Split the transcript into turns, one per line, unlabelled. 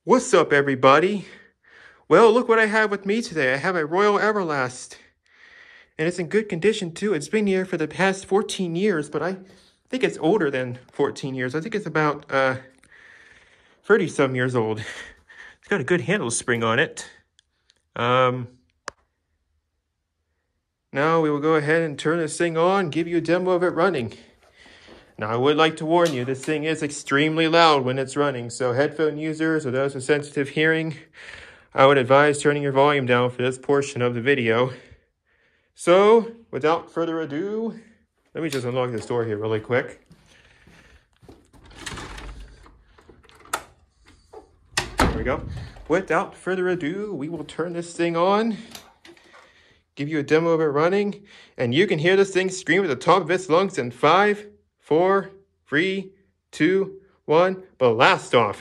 What's up, everybody? Well, look what I have with me today. I have a Royal Everlast, and it's in good condition too. It's been here for the past 14 years, but I think it's older than 14 years. I think it's about 30-some years old. It's got a good handle spring on it. Now we will go ahead and turn this thing on, give you a demo of it running. Now, I would like to warn you, this thing is extremely loud when it's running, so headphone users or those with sensitive hearing, I would advise turning your volume down for this portion of the video. So, without further ado, let me just unlock this door here really quick. There we go. Without further ado, we will turn this thing on, give you a demo of it running, and you can hear this thing scream at the top of its lungs in 5, 4, 3, 2, 1, blast off.